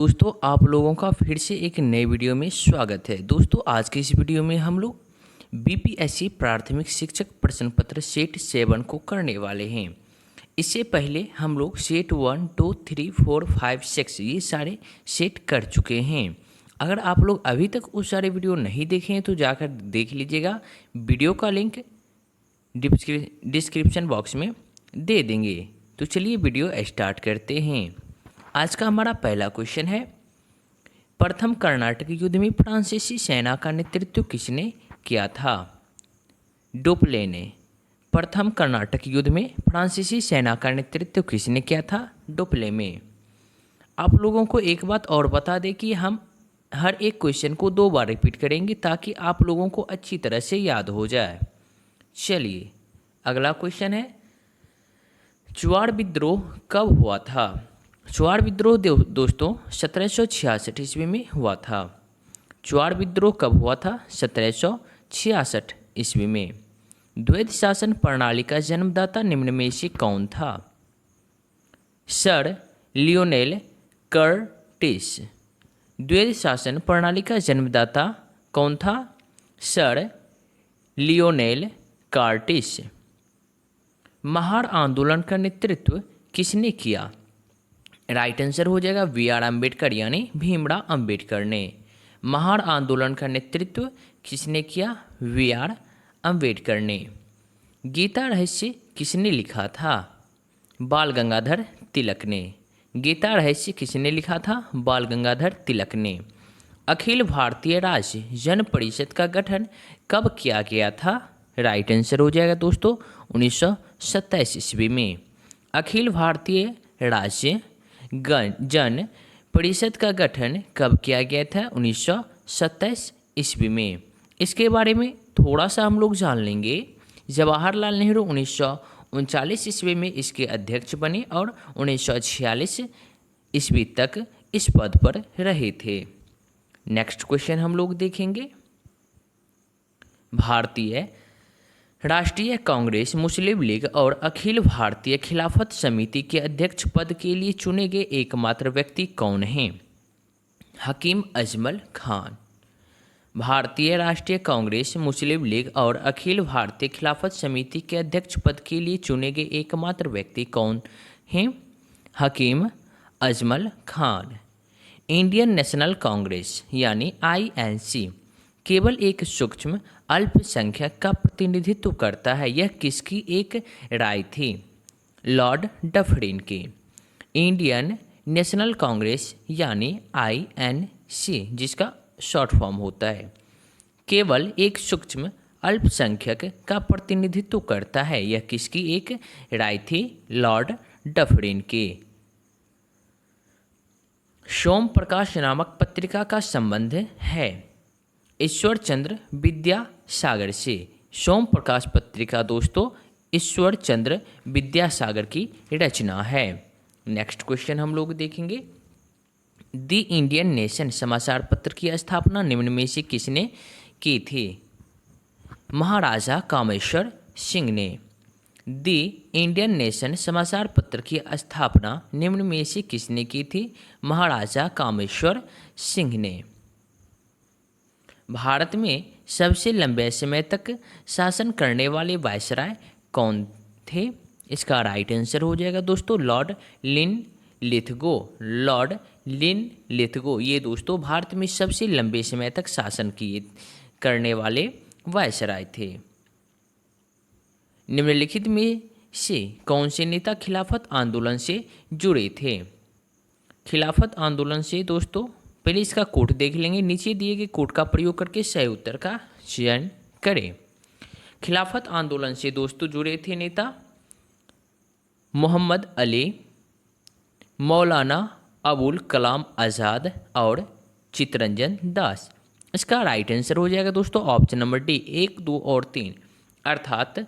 दोस्तों आप लोगों का फिर से एक नए वीडियो में स्वागत है। दोस्तों आज के इस वीडियो में हम लोग बीपीएससी प्राथमिक शिक्षक प्रश्न पत्र सेट 7 को करने वाले हैं। इससे पहले हम लोग सेट 1, 2, 3, 4, 5, 6 ये सारे सेट कर चुके हैं। अगर आप लोग अभी तक उस सारे वीडियो नहीं देखे हैं तो जाकर देख लीजिएगा। वीडियो का लिंक डिस्क्रिप्शन बॉक्स में दे देंगे। तो चलिए वीडियो स्टार्ट करते हैं। आज का हमारा पहला क्वेश्चन है, प्रथम कर्नाटक युद्ध में फ्रांसीसी सेना का नेतृत्व किसने किया था? डोपले ने। प्रथम कर्नाटक युद्ध में फ्रांसीसी सेना का नेतृत्व किसने किया था? डोपले में। आप लोगों को एक बात और बता दें कि हम हर एक क्वेश्चन को 2 बार रिपीट करेंगे ताकि आप लोगों को अच्छी तरह से याद हो जाए। चलिए अगला क्वेश्चन है, चुआड़ विद्रोह कब हुआ था? चुआड़ विद्रोह दोस्तों 1766 ईस्वी में हुआ था। चुआड़ विद्रोह कब हुआ था? 1766 ईस्वी में। द्वैध शासन प्रणाली का जन्मदाता निम्न में से कौन था? Sir Lionel Curtis. द्वैध शासन प्रणाली का जन्मदाता कौन था? Sir Lionel Curtis. महार आंदोलन का नेतृत्व किसने किया? राइट आंसर हो जाएगा बी.आर. अम्बेडकर यानी भीमराव अम्बेडकर ने। महार आंदोलन का नेतृत्व किसने किया? बी.आर. अम्बेडकर ने। गीता रहस्य किसने लिखा था? बाल गंगाधर तिलक ने। गीता रहस्य किसने लिखा था? बाल गंगाधर तिलक ने। अखिल भारतीय राज्य जन परिषद का गठन कब किया गया था? राइट आंसर हो जाएगा दोस्तों 1927 ईस्वी में। अखिल भारतीय राज्य जन परिषद का गठन कब किया गया था? 1927 ईस्वी में। इसके बारे में थोड़ा सा हम लोग जान लेंगे। जवाहरलाल नेहरू 1939 ईस्वी में इसके अध्यक्ष बने और 1946 ईस्वी तक इस पद पर रहे थे। नेक्स्ट क्वेश्चन हम लोग देखेंगे, भारतीय राष्ट्रीय कांग्रेस, मुस्लिम लीग और अखिल भारतीय खिलाफत समिति के अध्यक्ष पद के लिए चुने गए एकमात्र व्यक्ति कौन हैं? हकीम अजमल खान। भारतीय राष्ट्रीय कांग्रेस, मुस्लिम लीग और अखिल भारतीय खिलाफत समिति के अध्यक्ष पद के लिए चुने गए एकमात्र व्यक्ति कौन हैं? हकीम अजमल खान। इंडियन नेशनल कांग्रेस यानी INC केवल एक सूक्ष्म अल्पसंख्यक का प्रतिनिधित्व करता है, यह किसकी एक राय थी? लॉर्ड डफरिन की। इंडियन नेशनल कांग्रेस यानी INC जिसका शॉर्ट फॉर्म होता है, केवल एक सूक्ष्म अल्पसंख्यक का प्रतिनिधित्व करता है, यह किसकी एक राय थी? लॉर्ड डफरिन की। सोम प्रकाश नामक पत्रिका का संबंध है ईश्वर चंद्र विद्यासागर से। सोम प्रकाश पत्रिका दोस्तों ईश्वर चंद्र विद्यासागर की रचना है। नेक्स्ट क्वेश्चन हम लोग देखेंगे, द इंडियन नेशन समाचार पत्र की स्थापना निम्न में से किसने की थी? महाराजा कामेश्वर सिंह ने। द इंडियन नेशन समाचार पत्र की स्थापना निम्न में से किसने की थी? महाराजा कामेश्वर सिंह ने। भारत में सबसे लंबे समय तक शासन करने वाले वायसराय कौन थे? इसका राइट आंसर हो जाएगा दोस्तों लॉर्ड लिनलिथगो। लॉर्ड लिनलिथगो ये दोस्तों भारत में सबसे लंबे समय तक शासन करने वाले वायसराय थे। निम्नलिखित में से कौन से नेता खिलाफत आंदोलन से जुड़े थे? खिलाफत आंदोलन से दोस्तों पहले इसका कोट देख लेंगे। नीचे दिए गए कोट का प्रयोग करके सही उत्तर का चयन करें। खिलाफत आंदोलन से दोस्तों जुड़े थे नेता मोहम्मद अली, मौलाना अबुल कलाम आज़ाद और चित्तरंजन दास। इसका राइट आंसर हो जाएगा दोस्तों ऑप्शन नंबर डी 1, 2 और 3 अर्थात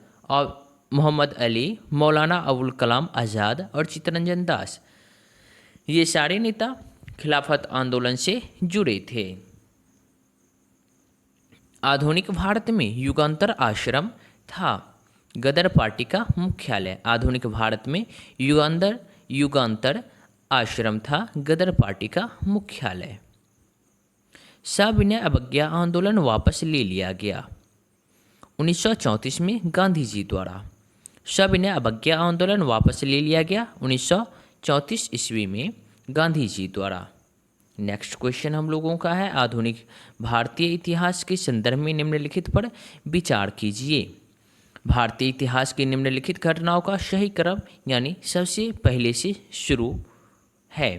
मोहम्मद अली, मौलाना अबुल कलाम आज़ाद और चित्तरंजन दास ये सारे नेता खिलाफत आंदोलन से जुड़े थे। आधुनिक भारत में युगांतर आश्रम था। गदर पार्टी का मुख्यालय। आधुनिक भारत में युगांतर आश्रम था गदर पार्टी का मुख्यालय। सविनय अवज्ञा आंदोलन वापस ले लिया गया 1934 में गांधी जी द्वारा। सविनय अवज्ञा आंदोलन वापस ले लिया गया 1934 ईस्वी में गांधी जी द्वारा। नेक्स्ट क्वेश्चन हम लोगों का है, आधुनिक भारतीय इतिहास के संदर्भ में निम्नलिखित पर विचार कीजिए। भारतीय इतिहास की निम्नलिखित घटनाओं का सही क्रम यानी सबसे पहले से शुरू है।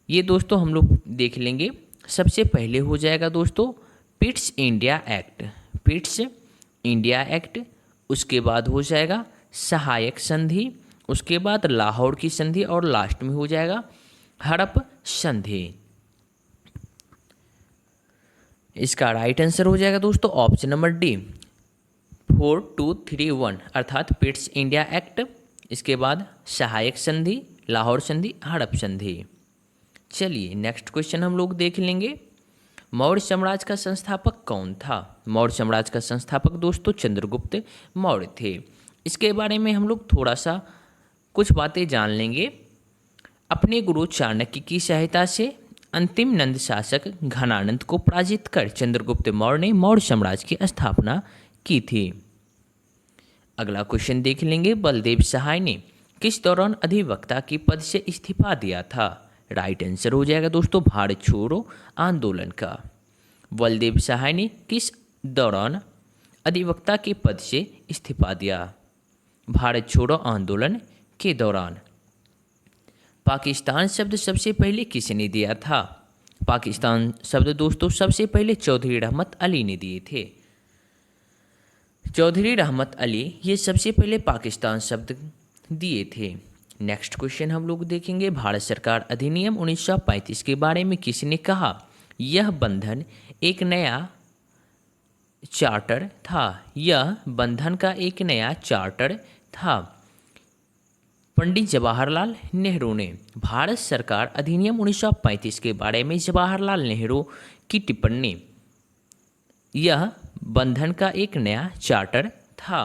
ये दोस्तों हम लोग देख लेंगे। सबसे पहले हो जाएगा दोस्तों Pitt's India act, Pitt's India act. उसके बाद हो जाएगा सहायक संधि, उसके बाद लाहौर की संधि और लास्ट में हो जाएगा हड़प संधि। इसका राइट आंसर हो जाएगा दोस्तों ऑप्शन नंबर डी 4231 अर्थात पिट्स इंडिया एक्ट, इसके बाद सहायक संधि, लाहौर संधि, हड़प संधि। चलिए नेक्स्ट क्वेश्चन हम लोग देख लेंगे। मौर्य साम्राज्य का संस्थापक कौन था? मौर्य साम्राज्य का संस्थापक दोस्तों चंद्रगुप्त मौर्य थे। इसके बारे में हम लोग थोड़ा सा कुछ बातें जान लेंगे। अपने गुरु चाणक्य की सहायता से अंतिम नंद शासक घनानंद को पराजित कर चंद्रगुप्त मौर्य ने मौर्य साम्राज्य की स्थापना की थी। अगला क्वेश्चन देख लेंगे। बलदेव सहाय ने किस दौरान अधिवक्ता के पद से इस्तीफा दिया था? राइट आंसर हो जाएगा दोस्तों भारत छोड़ो आंदोलन का। बलदेव सहाय ने किस दौरान अधिवक्ता के पद से इस्तीफा दिया? भारत छोड़ो आंदोलन के दौरान। पाकिस्तान शब्द सबसे पहले किसने दिया था? पाकिस्तान शब्द दोस्तों सबसे पहले चौधरी रहमत अली ने दिए थे। चौधरी रहमत अली ये सबसे पहले पाकिस्तान शब्द दिए थे। नेक्स्ट क्वेश्चन हम लोग देखेंगे। भारत सरकार अधिनियम 1935 के बारे में किसने कहा? यह बंधन एक नया चार्टर था। यह बंधन का एक नया चार्टर था। पंडित जवाहरलाल नेहरू ने। भारत सरकार अधिनियम 1935 के बारे में जवाहरलाल नेहरू की टिप्पणी, यह बंधन का एक नया चार्टर था।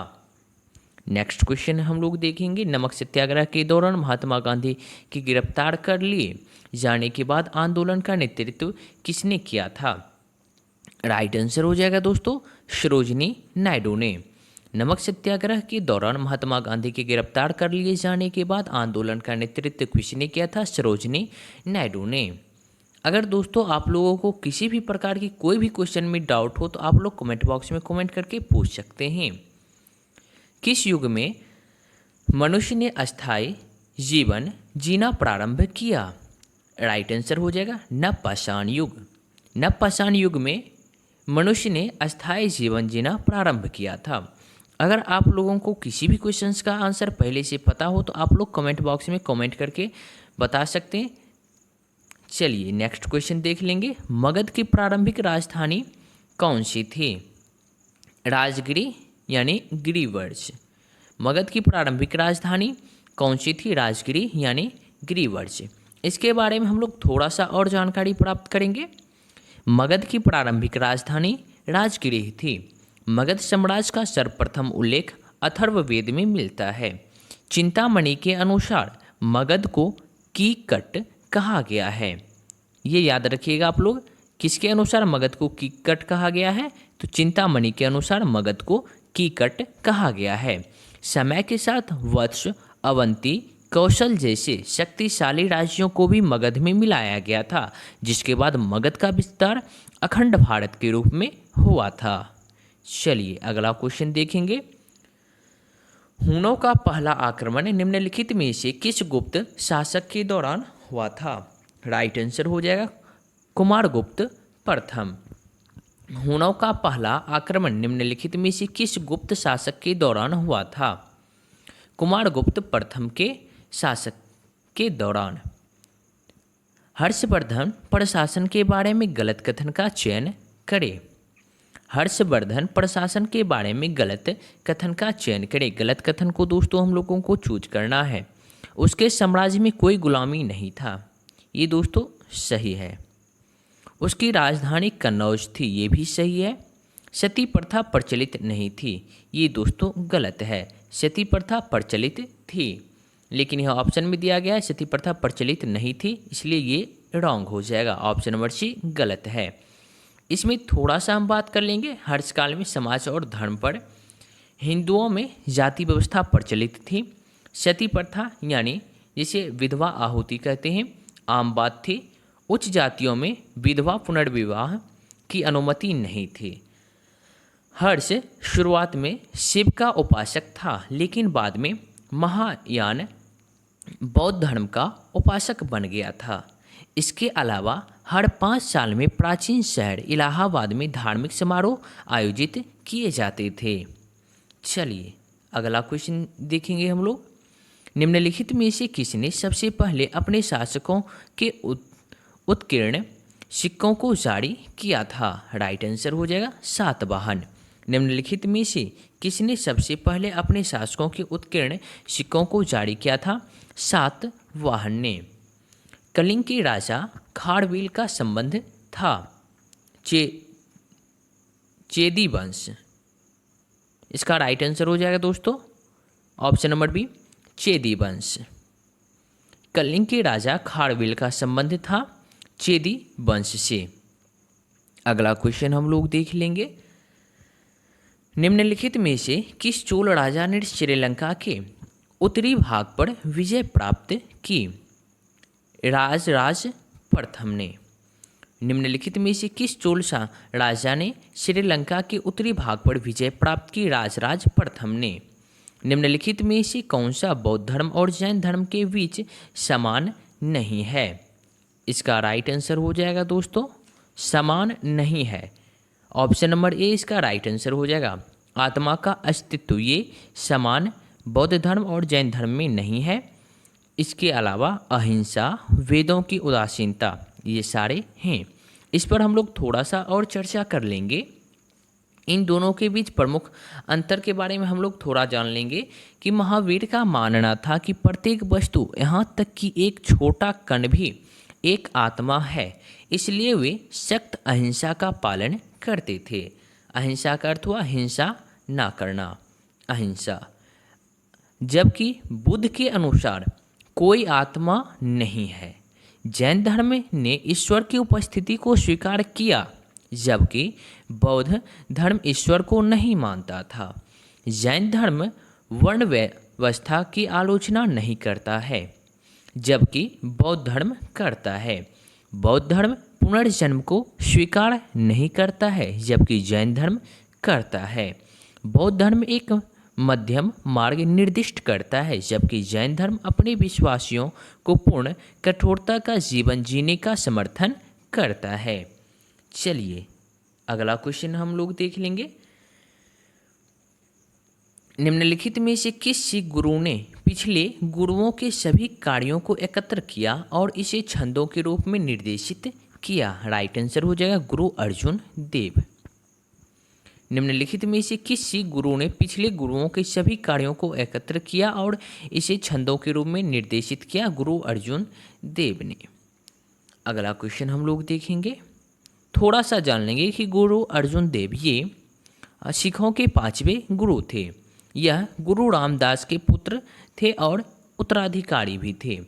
नेक्स्ट क्वेश्चन हम लोग देखेंगे। नमक सत्याग्रह के दौरान महात्मा गांधी की गिरफ्तार कर लिए जाने के बाद आंदोलन का नेतृत्व किसने किया था? राइट आंसर हो जाएगा दोस्तों सरोजिनी नायडू ने। नमक सत्याग्रह के दौरान महात्मा गांधी की गिरफ्तार कर लिए जाने के बाद आंदोलन का नेतृत्व किसने किया था? सरोजिनी नायडू ने। अगर दोस्तों आप लोगों को किसी भी प्रकार की कोई भी क्वेश्चन में डाउट हो तो आप लोग कमेंट बॉक्स में कमेंट करके पूछ सकते हैं। किस युग में मनुष्य ने अस्थायी जीवन जीना प्रारंभ किया? राइट आंसर हो जाएगा नवपाषाण युग। नवपाषाण युग में मनुष्य ने अस्थायी जीवन जीना प्रारंभ किया था। अगर आप लोगों को किसी भी क्वेश्चंस का आंसर पहले से पता हो तो आप लोग कमेंट बॉक्स में कमेंट करके बता सकते हैं। चलिए नेक्स्ट क्वेश्चन देख लेंगे। मगध की प्रारंभिक राजधानी कौन सी थी? राजगिरी यानी गिरिवर्ज। मगध की प्रारंभिक राजधानी कौन सी थी? राजगिरी यानी गिरिवर्ज। इसके बारे में हम लोग थोड़ा सा और जानकारी प्राप्त करेंगे। मगध की प्रारंभिक राजधानी राजगिरी थी। मगध साम्राज्य का सर्वप्रथम उल्लेख अथर्ववेद में मिलता है। चिंतामणि के अनुसार मगध को कीकट कहा गया है। ये याद रखिएगा आप लोग, किसके अनुसार मगध को कीकट कहा गया है? तो चिंतामणि के अनुसार मगध को कीकट कहा गया है। समय के साथ वत्स, अवंती, कौशल जैसे शक्तिशाली राज्यों को भी मगध में मिलाया गया था, जिसके बाद मगध का विस्तार अखंड भारत के रूप में हुआ था। चलिए अगला क्वेश्चन देखेंगे। हुनों का पहला आक्रमण निम्नलिखित में से किस गुप्त शासक के दौरान हुआ था? राइट आंसर हो जाएगा कुमारगुप्त प्रथम। हुनों का पहला आक्रमण निम्नलिखित में से किस गुप्त शासक के दौरान हुआ था? कुमारगुप्त प्रथम के शासक के दौरान। हर्षवर्धन प्रशासन के बारे में गलत कथन का चयन करें। हर्षवर्धन प्रशासन के बारे में गलत कथन का चयन करें। गलत कथन को दोस्तों हम लोगों को चूज करना है। उसके साम्राज्य में कोई गुलामी नहीं था, ये दोस्तों सही है। उसकी राजधानी कन्नौज थी, ये भी सही है। सती प्रथा प्रचलित नहीं थी, ये दोस्तों गलत है। सती प्रथा प्रचलित थी। लेकिन यह ऑप्शन में दिया गया है सती प्रथा प्रचलित नहीं थी, इसलिए ये रॉन्ग हो जाएगा। ऑप्शन नंबर सी गलत है। इसमें थोड़ा सा हम बात कर लेंगे हर्षकाल में समाज और धर्म पर। हिंदुओं में जाति व्यवस्था प्रचलित थी। सती प्रथा यानी जिसे विधवा आहुति कहते हैं आम बात थी। उच्च जातियों में विधवा पुनर्विवाह की अनुमति नहीं थी। हर्ष शुरुआत में शिव का उपासक था, लेकिन बाद में महायान बौद्ध धर्म का उपासक बन गया था। इसके अलावा हर 5 साल में प्राचीन शहर इलाहाबाद में धार्मिक समारोह आयोजित किए जाते थे। चलिए अगला क्वेश्चन देखेंगे हम लोग। निम्नलिखित में से किसने सबसे पहले अपने शासकों के उत्कीर्ण सिक्कों को जारी किया था? राइट आंसर हो जाएगा सातवाहन। निम्नलिखित में से किसने सबसे पहले अपने शासकों के उत्कीर्ण सिक्कों को जारी किया था? सातवाहन ने। कलिंग के राजा खारवेल का संबंध था चेदी वंश। इसका राइट आंसर हो जाएगा दोस्तों ऑप्शन नंबर बी चेदी वंश। कलिंग के राजा खारवेल का संबंध था चेदी वंश से। अगला क्वेश्चन हम लोग देख लेंगे। निम्नलिखित में से किस चोल राजा ने श्रीलंका के उत्तरी भाग पर विजय प्राप्त की? राजराज प्रथम ने। निम्नलिखित में से किस चोल राजा ने श्रीलंका के उत्तरी भाग पर विजय प्राप्त की? राजराज प्रथम ने। निम्नलिखित में से कौन सा बौद्ध धर्म और जैन धर्म के बीच समान नहीं है? इसका राइट आंसर हो जाएगा दोस्तों समान नहीं है। ऑप्शन नंबर ए इसका राइट आंसर हो जाएगा। आत्मा का अस्तित्व ये समान बौद्ध धर्म और जैन धर्म में नहीं है। इसके अलावा अहिंसा, वेदों की उदासीनता ये सारे हैं। इस पर हम लोग थोड़ा सा और चर्चा कर लेंगे। इन दोनों के बीच प्रमुख अंतर के बारे में हम लोग थोड़ा जान लेंगे कि महावीर का मानना था कि प्रत्येक वस्तु यहाँ तक कि एक छोटा कण भी एक आत्मा है, इसलिए वे सख्त अहिंसा का पालन करते थे। अहिंसा का अर्थ हुआ हिंसा ना करना, अहिंसा। जबकि बुद्ध के अनुसार कोई आत्मा नहीं है। जैन धर्म ने ईश्वर की उपस्थिति को स्वीकार किया, जबकि बौद्ध धर्म ईश्वर को नहीं मानता था। जैन धर्म वर्ण व्यवस्था की आलोचना नहीं करता है, जबकि बौद्ध धर्म करता है। बौद्ध धर्म पुनर्जन्म को स्वीकार नहीं करता है, जबकि जैन धर्म करता है। बौद्ध धर्म एक मध्यम मार्ग निर्दिष्ट करता है, जबकि जैन धर्म अपने विश्वासियों को पूर्ण कठोरता का जीवन जीने का समर्थन करता है। चलिए अगला क्वेश्चन हम लोग देख लेंगे। निम्नलिखित में से किस सिख गुरु ने पिछले गुरुओं के सभी कार्यों को एकत्र किया और इसे छंदों के रूप में निर्देशित किया? राइट आंसर हो जाएगा गुरु अर्जुन देव। निम्नलिखित में से किस सिख गुरु ने पिछले गुरुओं के सभी कार्यों को एकत्र किया और इसे छंदों के रूप में निर्देशित किया? गुरु अर्जुन देव ने। अगला क्वेश्चन हम लोग देखेंगे। थोड़ा सा जान लेंगे कि गुरु अर्जुन देव ये सिखों के 5वें गुरु थे। यह गुरु रामदास के पुत्र थे और उत्तराधिकारी भी थे।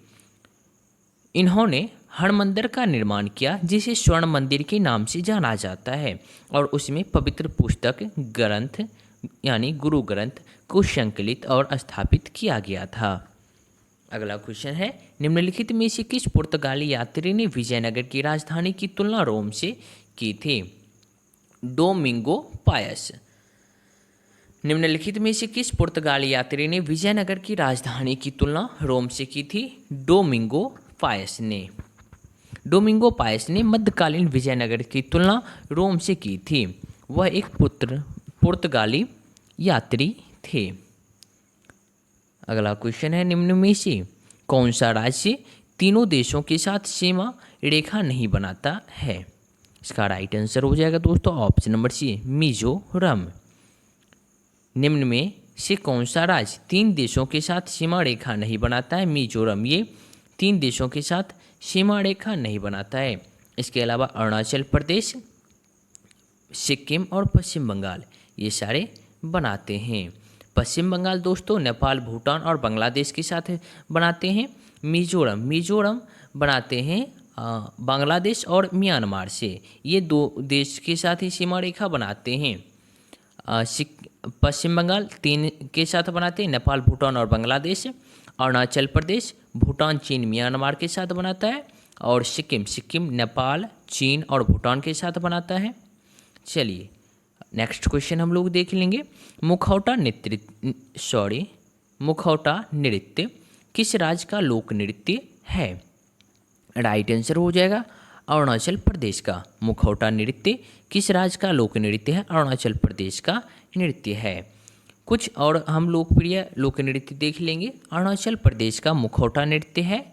इन्होंने हरमंदिर का निर्माण किया, जिसे स्वर्ण मंदिर के नाम से जाना जाता है, और उसमें पवित्र पुस्तक ग्रंथ यानी गुरु ग्रंथ को संकलित और स्थापित किया गया था। अगला क्वेश्चन है, निम्नलिखित में से किस पुर्तगाली यात्री ने विजयनगर की राजधानी की तुलना रोम से की थी? Domingo Paes. निम्नलिखित में से किस पुर्तगाली यात्री ने विजयनगर की राजधानी की तुलना रोम से की थी? डोमिंगो पायस ने। डोमिंगो पायस ने मध्यकालीन विजयनगर की तुलना रोम से की थी। वह एक पुर्तगाली यात्री थे। अगला क्वेश्चन है, निम्न में से कौन सा राज्य तीनों देशों के साथ सीमा रेखा नहीं बनाता है? इसका राइट आंसर हो जाएगा दोस्तों ऑप्शन नंबर सी मिजोरम। निम्न में से कौन सा राज्य 3 देशों के साथ सीमा रेखा नहीं बनाता है? मिजोरम ये 3 देशों के साथ सीमा रेखा नहीं बनाता है। इसके अलावा अरुणाचल प्रदेश, सिक्किम और पश्चिम बंगाल ये सारे बनाते हैं। पश्चिम बंगाल दोस्तों नेपाल, भूटान और बांग्लादेश के साथ बनाते हैं। मिजोरम बनाते हैं बांग्लादेश और म्यांमार से। ये दो देश के साथ ही सीमा रेखा बनाते हैं। पश्चिम बंगाल 3 के साथ बनाते हैं, नेपाल, भूटान और बांग्लादेश। अरुणाचल प्रदेश भूटान, चीन, म्यांमार के साथ बनाता है। और सिक्किम नेपाल, चीन और भूटान के साथ बनाता है। चलिए नेक्स्ट क्वेश्चन हम लोग देख लेंगे। मुखौटा नृत्य किस राज्य का लोक नृत्य है? राइट आंसर हो जाएगा अरुणाचल प्रदेश का। मुखौटा नृत्य किस राज्य का लोक नृत्य है? अरुणाचल प्रदेश का नृत्य है। कुछ और हम लोकप्रिय लोक नृत्य देख लेंगे। अरुणाचल प्रदेश का मुखौटा नृत्य है।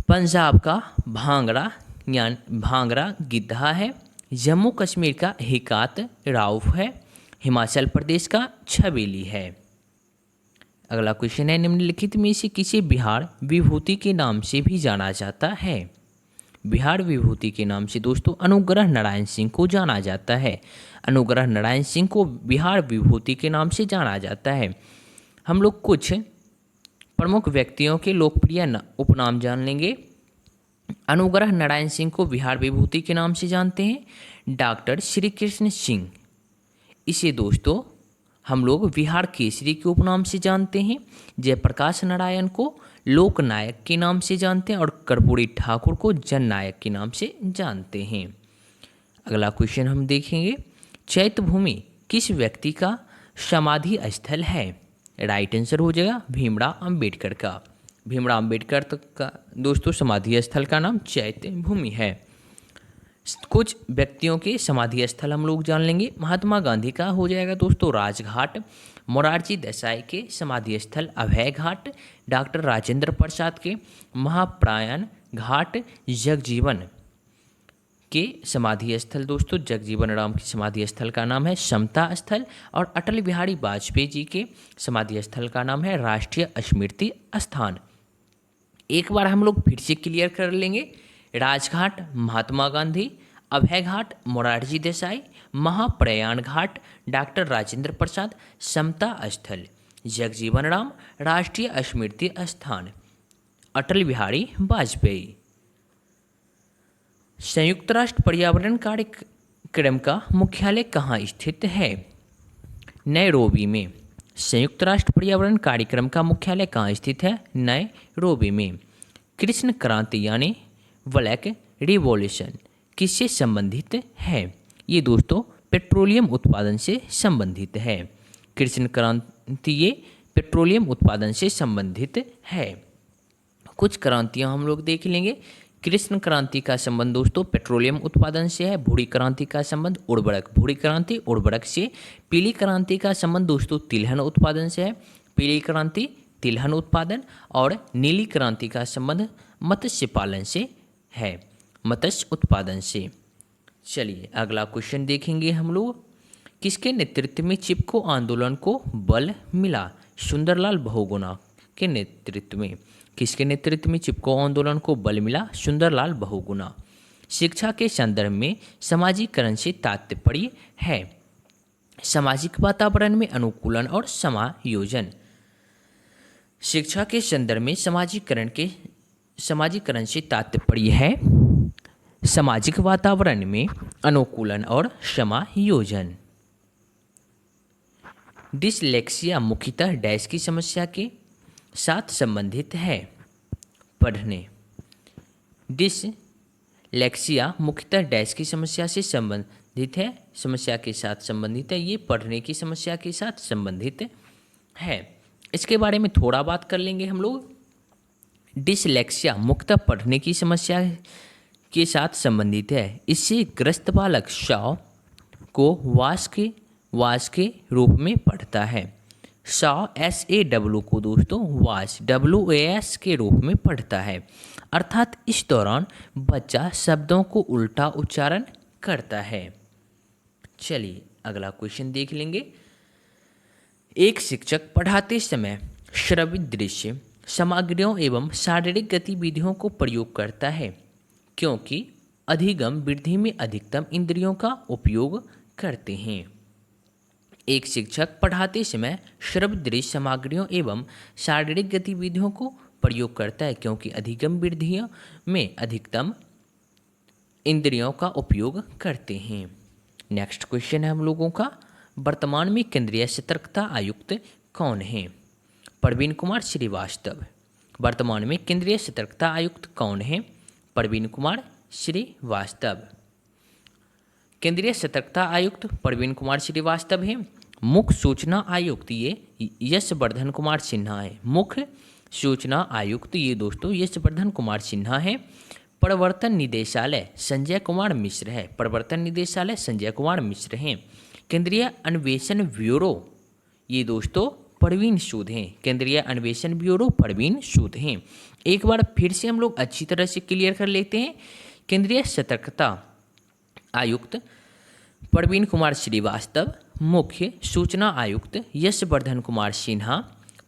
पंजाब का भांगड़ा गिद्धा है। जम्मू कश्मीर का हिकात राउफ है। हिमाचल प्रदेश का छबीली है। अगला क्वेश्चन है, निम्नलिखित में से किसे बिहार विभूति के नाम से भी जाना जाता है? बिहार विभूति के नाम से दोस्तों अनुग्रह नारायण सिंह को जाना जाता है। अनुग्रह नारायण सिंह को बिहार विभूति के नाम से जाना जाता है। हम लोग कुछ प्रमुख व्यक्तियों के लोकप्रिय उपनाम जान लेंगे। अनुग्रह नारायण सिंह को बिहार विभूति के नाम से जानते हैं डॉक्टर श्री कृष्ण सिंह। इसे दोस्तों हम लोग बिहार केसरी के उपनाम से जानते हैं। जयप्रकाश नारायण को लोकनायक के नाम से जानते हैं और कर्पूरी ठाकुर को जननायक के नाम से जानते हैं। अगला क्वेश्चन हम देखेंगे, चैत्य भूमि किस व्यक्ति का समाधि स्थल है? राइट आंसर हो जाएगा भीमराव अंबेडकर का। भीमराव अंबेडकर का दोस्तों समाधि स्थल का नाम चैत्य भूमि है। कुछ व्यक्तियों के समाधि स्थल हम लोग जान लेंगे। महात्मा गांधी का हो जाएगा दोस्तों राजघाट। मोरारजी देसाई के समाधि स्थल अभय घाट। डॉक्टर राजेंद्र प्रसाद के महाप्रयाण घाट। जगजीवन के समाधि स्थल दोस्तों जगजीवन राम की समाधि स्थल का नाम है समता स्थल। और अटल बिहारी वाजपेयी जी के समाधि स्थल का नाम है राष्ट्रीय स्मृति स्थान। एक बार हम लोग फिर से क्लियर कर लेंगे। राजघाट महात्मा गांधी, अभय घाट मोरारजी देसाई, महाप्रयाण घाट डॉक्टर राजेंद्र प्रसाद, समता स्थल जगजीवन राम, राष्ट्रीय स्मृति स्थान अटल बिहारी वाजपेयी। संयुक्त राष्ट्र पर्यावरण कार्यक्रम का मुख्यालय कहाँ स्थित है? नैरोबी में। संयुक्त राष्ट्र पर्यावरण कार्यक्रम का मुख्यालय कहाँ स्थित है? नैरोबी में। कृष्ण क्रांति यानी ब्लैक रिवॉल्यूशन किससे संबंधित है? ये दोस्तों पेट्रोलियम उत्पादन से संबंधित है। कृष्ण क्रांति ये पेट्रोलियम उत्पादन से संबंधित है। कुछ क्रांतियाँ हम लोग देख लेंगे। कृष्ण क्रांति का संबंध दोस्तों पेट्रोलियम उत्पादन से है। भूरी क्रांति का संबंध उर्वरक, भूरी क्रांति उर्वरक से। पीली क्रांति का संबंध दोस्तों तिलहन उत्पादन से है। पीली क्रांति तिलहन उत्पादन। और नीली क्रांति का संबंध मत्स्य पालन से है, मत्स्य उत्पादन से। चलिए अगला क्वेश्चन देखेंगे हम लोग। किसके नेतृत्व में चिपको आंदोलन को बल मिला? सुंदरलाल बहुगुणा के नेतृत्व में। किसके नेतृत्व में चिपको आंदोलन को बल मिला? सुंदरलाल बहुगुणा। शिक्षा के संदर्भ में समाजीकरण से तात्पर्य है सामाजिक वातावरण में अनुकूलन और समायोजन। शिक्षा के संदर्भ में समाजीकरण से तात्पर्य है सामाजिक वातावरण में अनुकूलन और समायोजन। डिसलेक्सिया मुख्यतः डैश की समस्या के साथ संबंधित है? पढ़ने। डिसलेक्सिया मुख्यतः डैश की समस्या से संबंधित है, समस्या के साथ संबंधित है। ये पढ़ने की समस्या के साथ संबंधित है। इसके बारे में थोड़ा बात कर लेंगे हम लोग। डिसलेक्सिया मुख्यतः पढ़ने की समस्या के साथ संबंधित है। इससे ग्रस्त बालक शव को वास के रूप में पढ़ता है। शव SAW को दोस्तों WAS के रूप में पढ़ता है। अर्थात इस दौरान बच्चा शब्दों को उल्टा उच्चारण करता है। चलिए अगला क्वेश्चन देख लेंगे। एक शिक्षक पढ़ाते समय श्रवित दृश्य सामग्रियों एवं शारीरिक गतिविधियों को प्रयोग करता है क्योंकि अधिगम वृद्धि में अधिकतम इंद्रियों का उपयोग करते हैं। एक शिक्षक पढ़ाते समय श्रव्य सामग्रियों एवं शारीरिक गतिविधियों को प्रयोग करता है, क्योंकि अधिगम वृद्धियों में अधिकतम इंद्रियों का उपयोग करते हैं। नेक्स्ट क्वेश्चन है हम लोगों का, वर्तमान में केंद्रीय सतर्कता आयुक्त कौन है? प्रवीण कुमार श्रीवास्तव। वर्तमान में केंद्रीय सतर्कता आयुक्त कौन है? प्रवीण कुमार श्रीवास्तव। केंद्रीय सतर्कता आयुक्त प्रवीण कुमार श्रीवास्तव है। मुख्य सूचना आयुक्त ये यशवर्धन कुमार सिन्हा है। मुख्य सूचना आयुक्त ये दोस्तों यशवर्धन कुमार सिन्हा है। प्रवर्तन निदेशालय संजय कुमार मिश्र है। प्रवर्तन निदेशालय संजय कुमार मिश्र हैं। केंद्रीय अन्वेषण ब्यूरो ये दोस्तों प्रवीण सूद हैं। केंद्रीय अन्वेषण ब्यूरो प्रवीण सूद हैं। एक बार फिर से हम लोग अच्छी तरह से क्लियर कर लेते हैं। केंद्रीय सतर्कता आयुक्त प्रवीण कुमार श्रीवास्तव, मुख्य सूचना आयुक्त यशवर्धन कुमार सिन्हा,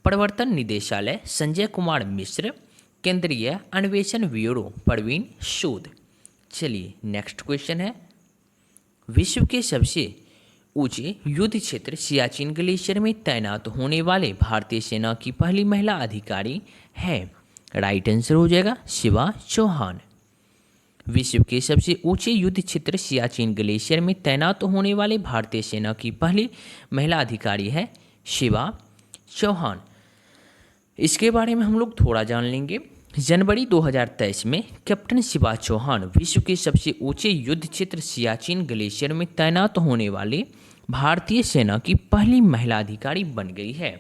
प्रवर्तन निदेशालय संजय कुमार मिश्र, केंद्रीय अन्वेषण ब्यूरो प्रवीण सूद। चलिए नेक्स्ट क्वेश्चन है, विश्व के सबसे ऊंचे युद्ध क्षेत्र सियाचिन ग्लेशियर में तैनात होने वाले भारतीय सेना की पहली महिला अधिकारी है? राइट आंसर हो जाएगा शिवा चौहान। विश्व के सबसे ऊंचे युद्ध क्षेत्र सियाचिन ग्लेशियर में तैनात होने वाले भारतीय सेना की पहली महिला अधिकारी है शिवा चौहान। इसके बारे में हम लोग थोड़ा जान लेंगे। जनवरी 2023 में कैप्टन शिवा चौहान विश्व के सबसे ऊंचे युद्ध क्षेत्र सियाचिन ग्लेशियर में तैनात होने वाले भारतीय सेना की पहली महिला अधिकारी बन गई है।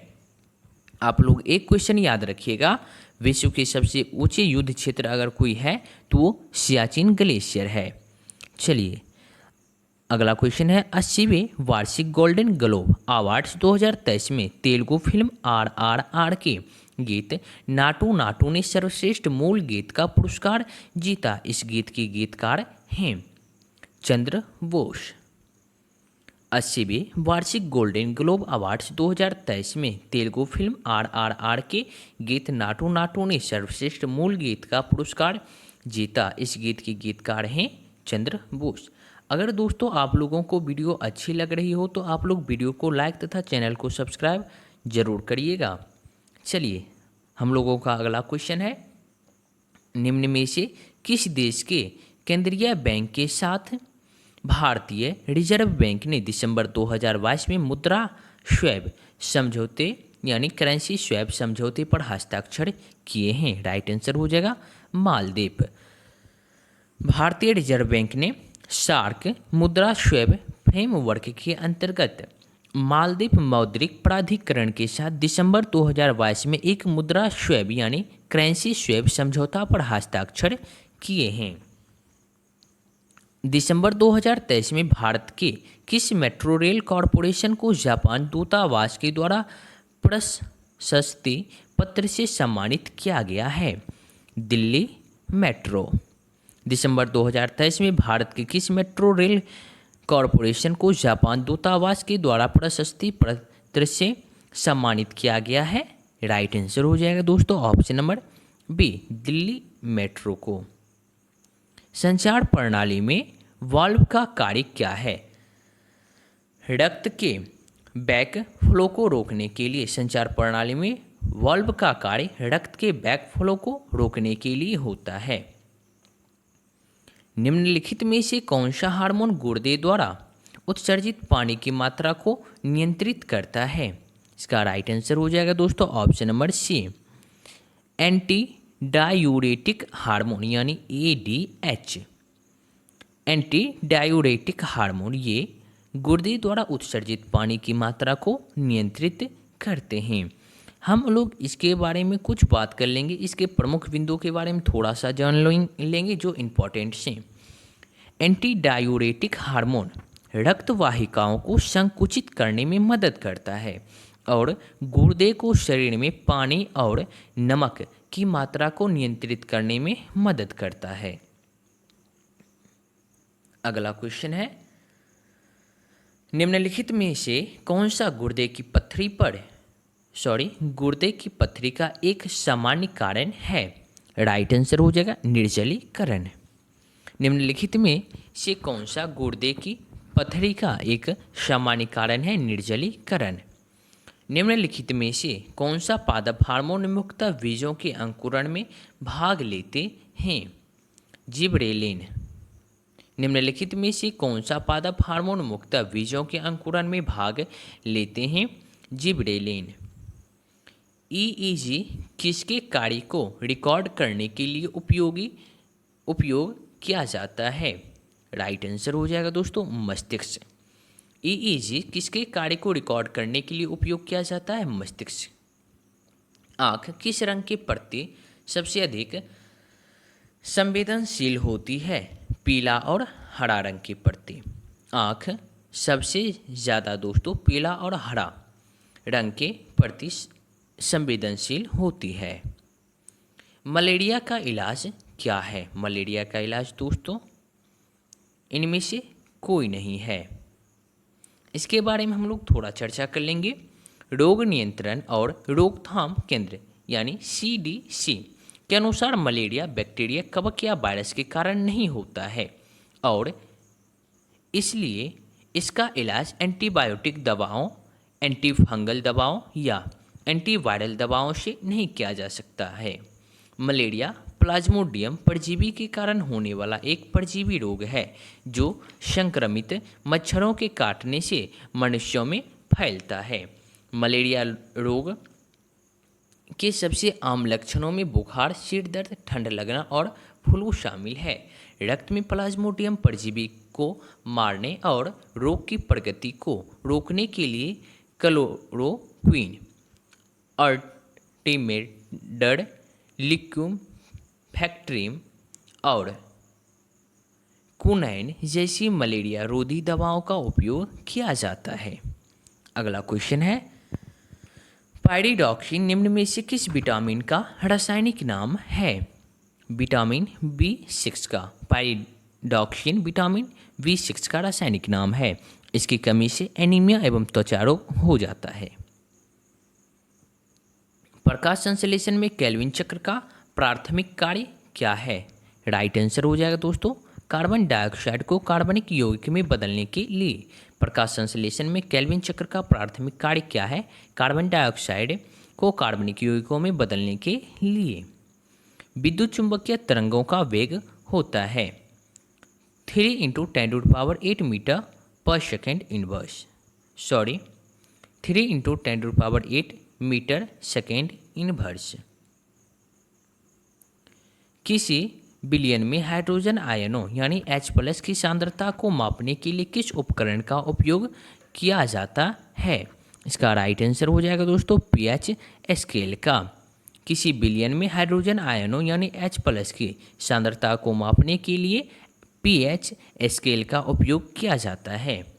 आप लोग एक क्वेश्चन याद रखिएगा, विश्व के सबसे ऊंचे युद्ध क्षेत्र अगर कोई है तो वो सियाचिन ग्लेशियर है। चलिए अगला क्वेश्चन है, 80वें वार्षिक गोल्डन ग्लोब अवार्ड्स 2023 में तेलुगु फिल्म RRR के गीत नाटू नाटू ने सर्वश्रेष्ठ मूल गीत का पुरस्कार जीता। इस गीत के गीतकार हैं चंद्र बोस। 80वें वार्षिक गोल्डन ग्लोब अवार्ड्स 2023 में तेलुगु फिल्म RRR के गीत नाटू नाटू ने सर्वश्रेष्ठ मूल गीत का पुरस्कार जीता। इस गीत के गीतकार हैं चंद्र बोस। अगर दोस्तों आप लोगों को वीडियो अच्छी लग रही हो तो आप लोग वीडियो को लाइक तथा चैनल को सब्सक्राइब जरूर करिएगा। चलिए हम लोगों का अगला क्वेश्चन है, निम्न में से किस देश के केंद्रीय बैंक के साथ भारतीय रिजर्व बैंक ने दिसंबर 2022 में मुद्रा स्वैप समझौते यानी करेंसी स्वैप समझौते पर हस्ताक्षर किए हैं? राइट आंसर हो जाएगा मालदीव। भारतीय रिजर्व बैंक ने सार्क मुद्रा स्वैप फ्रेमवर्क के अंतर्गत मालदीव मौद्रिक प्राधिकरण के साथ दिसंबर 2022 में एक मुद्रा स्वैप यानी करेंसी स्वैप समझौता पर हस्ताक्षर किए हैं। दिसंबर 2023 में भारत के किस मेट्रो रेल कॉरपोरेशन को जापान दूतावास के द्वारा प्रशस्ति पत्र से सम्मानित किया गया है? दिल्ली मेट्रो। दिसंबर 2023 में भारत के किस मेट्रो रेल कॉरपोरेशन को जापान दूतावास के द्वारा प्रशस्ति पत्र से सम्मानित किया गया है? राइट आंसर हो जाएगा दोस्तों option number B, Delhi metro को। संचार प्रणाली में वाल्व का कार्य क्या है? रक्त के बैक फ्लो को रोकने के लिए संचार प्रणाली में वाल्व का कार्य रक्त के बैक फ्लो को रोकने के लिए होता है। निम्नलिखित में से कौन सा हार्मोन गुर्दे द्वारा उत्सर्जित पानी की मात्रा को नियंत्रित करता है? इसका राइट आंसर हो जाएगा दोस्तों option number C, anti diuretic hormone यानी ADH। एंटी डायूरेटिक हार्मोन ये गुर्दे द्वारा उत्सर्जित पानी की मात्रा को नियंत्रित करते हैं। हम लोग इसके बारे में कुछ बात कर लेंगे, इसके प्रमुख बिंदुओं के बारे में थोड़ा सा जान लेंगे जो इम्पोर्टेंट हैं। एंटी डायूरेटिक हार्मोन रक्त वाहिकाओं को संकुचित करने में मदद करता है और गुर्दे को शरीर में पानी और नमक की मात्रा को नियंत्रित करने में मदद करता है। अगला क्वेश्चन है, निम्नलिखित में से कौन सा गुर्दे की पथरी का एक सामान्य कारण है? राइट आंसर हो जाएगा निर्जलीकरण। निम्नलिखित में से कौन सा गुर्दे की पथरी का एक सामान्य कारण है निर्जलीकरण। निम्नलिखित में से कौन सा पादप हार्मोन मुक्त बीजों के अंकुरण में भाग लेते हैं? जिबरेलिन। निम्नलिखित में से कौन सा पादप हार्मोन मुक्त बीजों के अंकुरण में भाग लेते हैं? जिबरेलिन। ईईजी किसके कार्य को रिकॉर्ड करने के लिए उपयोग किया जाता है? राइट आंसर हो जाएगा दोस्तों मस्तिष्क। ईईजी किसके कार्य को रिकॉर्ड करने के लिए उपयोग किया जाता है? मस्तिष्क। आँख किस रंग के प्रति सबसे अधिक संवेदनशील होती है? पीला और हरा रंग के प्रति। आँख सबसे ज़्यादा दोस्तों पीला और हरा रंग के प्रति संवेदनशील होती है। मलेरिया का इलाज क्या है? मलेरिया का इलाज दोस्तों इनमें से कोई नहीं है। इसके बारे में हम लोग थोड़ा चर्चा कर लेंगे। रोग नियंत्रण और रोकथाम केंद्र यानी CDC के अनुसार मलेरिया बैक्टीरिया, कवक या वायरस के कारण नहीं होता है और इसलिए इसका इलाज एंटीबायोटिक दवाओं, एंटीफंगल दवाओं या एंटीवायरल दवाओं से नहीं किया जा सकता है। मलेरिया प्लाज्मोडियम परजीवी के कारण होने वाला एक परजीवी रोग है जो संक्रमित मच्छरों के काटने से मनुष्यों में फैलता है। मलेरिया रोग के सबसे आम लक्षणों में बुखार, सिर दर्द, ठंड लगना और फ्लू शामिल है। रक्त में प्लाज्मोडियम परजीवी को मारने और रोग की प्रगति को रोकने के लिए क्लोरोक्विन, अर्टिमेडर, लिक्यूम फैक्ट्रीम और कुनैन जैसी मलेरिया रोधी दवाओं का उपयोग किया जाता है। अगला क्वेश्चन है, पायरिडॉक्सिन निम्न में से किस विटामिन का रासायनिक नाम है? विटामिन B6 का। पायरिडॉक्सिन विटामिन B6 का रासायनिक नाम है। इसकी कमी से एनीमिया एवं त्वचा रोग हो जाता है। प्रकाश संश्लेषण में केल्विन चक्र का प्राथमिक कार्य क्या है? राइट आंसर हो जाएगा दोस्तों कार्बन डाइऑक्साइड को कार्बनिक यौगिक में बदलने के लिए। प्रकाश संश्लेषण में केल्विन चक्र का प्राथमिक कार्य क्या है? कार्बन डाइऑक्साइड को कार्बनिक यौगिकों में बदलने के लिए। विद्युत चुंबकीय तरंगों का वेग होता है 3 × 10⁸ मीटर पर second inverse. 3 × 10⁸ metre second inverse. किसी बिलियन में हाइड्रोजन आयनों यानी H+ की सांद्रता को मापने के लिए किस उपकरण का उपयोग किया जाता है? इसका राइट आंसर हो जाएगा दोस्तों pH स्केल का। किसी बिलियन में हाइड्रोजन आयनों यानी H+ की सांद्रता को मापने के लिए pH स्केल का उपयोग किया जाता है।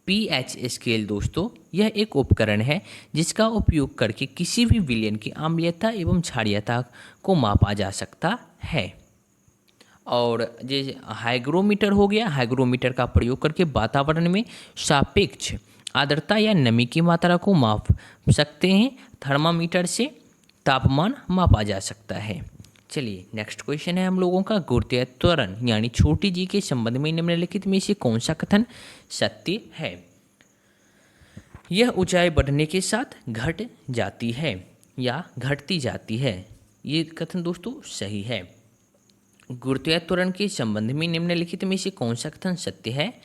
pH स्केल दोस्तों यह एक उपकरण है जिसका उपयोग करके किसी भी विलयन की अम्लीयता एवं क्षारीयता को मापा जा सकता है। और जैसे हाइग्रोमीटर हो गया, हाइग्रोमीटर का प्रयोग करके वातावरण में सापेक्ष आर्द्रता या नमी की मात्रा को माप सकते हैं। थर्मामीटर से तापमान मापा जा सकता है। चलिए नेक्स्ट क्वेश्चन है हम लोगों का, गुरुत्वीय त्वरण यानी छोटी जी के संबंध में निम्नलिखित में से कौन सा कथन सत्य है? यह ऊंचाई बढ़ने के साथ घट जाती है या घटती जाती है। ये कथन दोस्तों सही है। गुरुत्वीय त्वरण के संबंध में निम्नलिखित में से कौन सा कथन सत्य है?